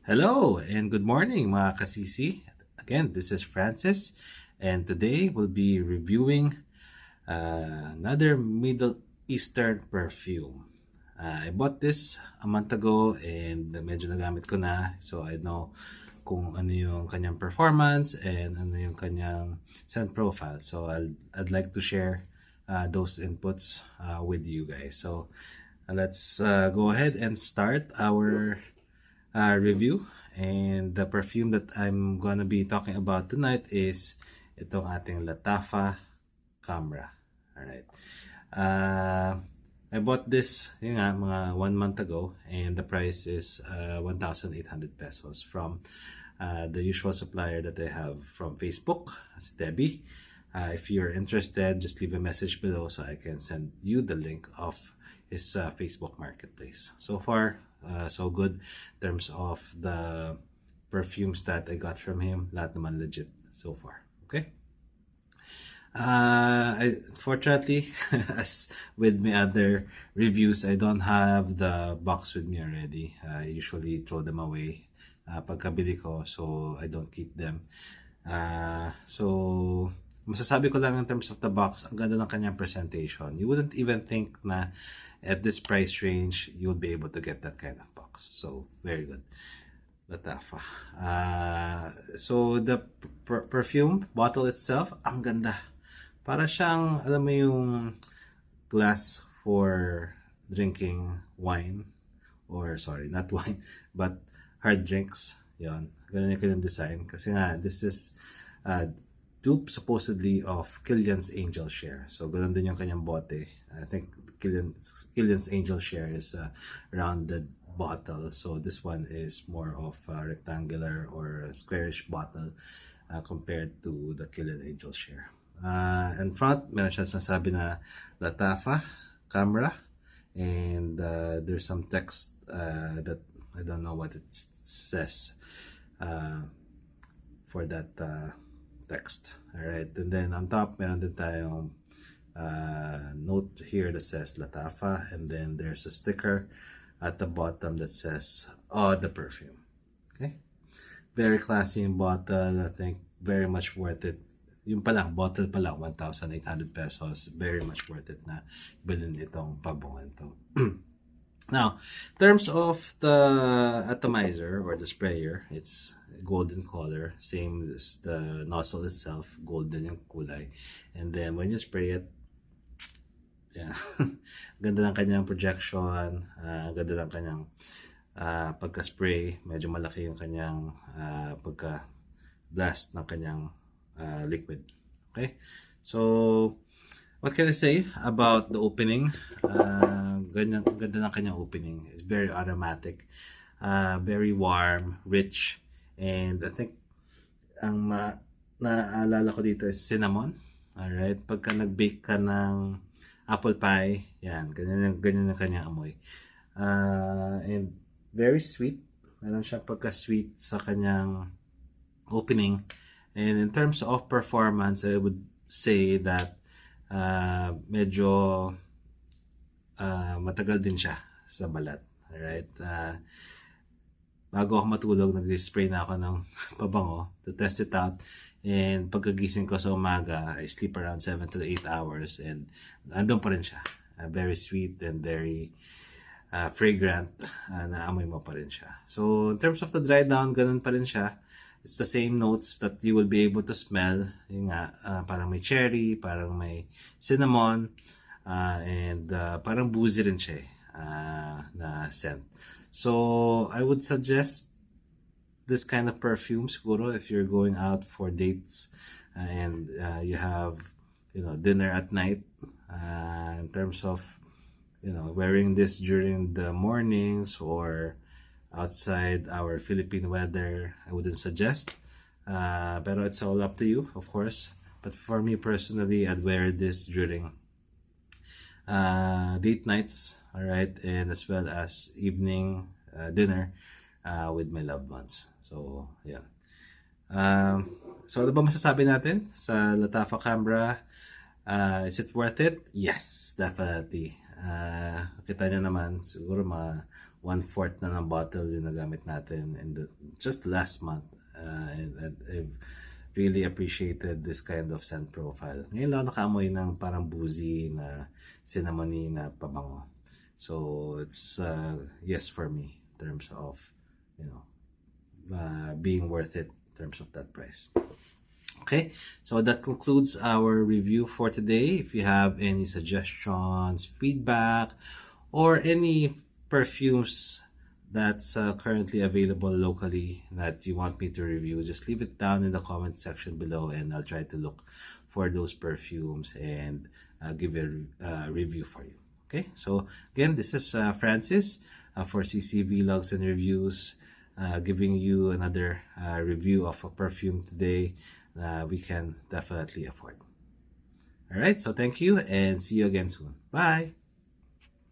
Hello and good morning mga kasisi. Again, this is Francis and today we'll be reviewing another Middle Eastern perfume. I bought this a month ago and medyo nagamit ko na, so I know kung ano yung kanyang performance and ano yung kanyang scent profile. So I'd like to share those inputs with you guys. So let's go ahead and start our review. And the perfume that I'm gonna be talking about tonight is itong ating Latafa Camera. Alright. I bought this mga 1 month ago, and the price is 1,800 pesos from the usual supplier that I have from Facebook, as Debbie. If you're interested, just leave a message below so I can send you the link of his Facebook marketplace. So far, so good in terms of the perfumes that I got from him. Lahat naman legit so far. Okay. Fortunately, as with my other reviews, I don't have the box with me already. I usually throw them away pagkabili ko, so I don't keep them. So masasabi ko lang in terms of the box, ang ganda ng kanyang presentation. You wouldn't even think na at this price range, you'll be able to get that kind of box. So, very good. Latafa. So, the perfume bottle itself, ang ganda. Para siyang, alam mo yung glass for drinking wine. Or, sorry, not wine, but hard drinks. Yun. Ganun yung design. Kasi nga, this is dupe supposedly of Killian's Angel Share. So, ganun din yung kanyang bote. I think Killian's Angel Share is a rounded bottle. So, this one is more of a rectangular or a squarish bottle compared to the Killian Angel Share. In front, meron siya sinasabi na Latafa Camera. And there's some text that I don't know what it says for that text. Alright, and then on top, meron din tayong note here that says Latafa, and then there's a sticker at the bottom that says the perfume. Okay, very classy in bottle. I think very much worth it. Yung palang bottle pala 1,800 pesos, very much worth it na bilhin itong pabongan to. Now, in terms of the atomizer or the sprayer, it's golden color, same as the nozzle itself, golden yung kulay. And then when you spray it, yeah, ganda ng kanyang projection, ganda ng kanyang pagka-spray, medyo malaki yung kanyang pagka-blast ng kanyang liquid. Okay, so what can I say about the opening? Ganda ng kanyang opening. It's very aromatic, very warm, rich, and I think ang naaalala ko dito is cinnamon. Alright, pagka nag-bake ka ng apple pie, yan, ganyan ang kanyang amoy. And very sweet. Meron siyang pagka-sweet sa kanyang opening. And in terms of performance, I would say that medyo matagal din siya sa balat. Alright? Bago ako matulog, nag-spray na ako ng pabango to test it out. And pagkagising ko sa umaga, I sleep around 7 to 8 hours. And andun pa rin siya. Very sweet and very fragrant. Naamoy mo pa rin siya. So, in terms of the dry down, ganun pa rin siya. It's the same notes that you will be able to smell. Yung nga, parang may cherry, parang may cinnamon, and parang boozy rin siya na scent. So, I would suggest this kind of perfume siguro if you're going out for dates and you have, dinner at night. In terms of, wearing this during the mornings or outside our Philippine weather, I wouldn't suggest. Pero it's all up to you, of course. But for me personally, I'd wear this during date nights, all right, and as well as evening dinner with my loved ones. So, yeah. So, ano ba masasabi natin sa Latafa Camera? Is it worth it? Yes, definitely. Kita nyo naman, siguro mga 1/4 na ng bottle yung nagamit natin in just last month. And I've really appreciated this kind of scent profile. Ngayon lang nakaamoy ng parang boozy na cinnamony na pabango. So it's yes for me in terms of, being worth it in terms of that price. Okay, so that concludes our review for today. If you have any suggestions, feedback, or any perfumes that's currently available locally that you want me to review, just leave it down in the comment section below, and I'll try to look for those perfumes and give a review for you. Okay, so again, this is Francis for CC Vlogs and Reviews, giving you another review of a perfume today we can definitely afford. All right, so thank you and see you again soon. Bye.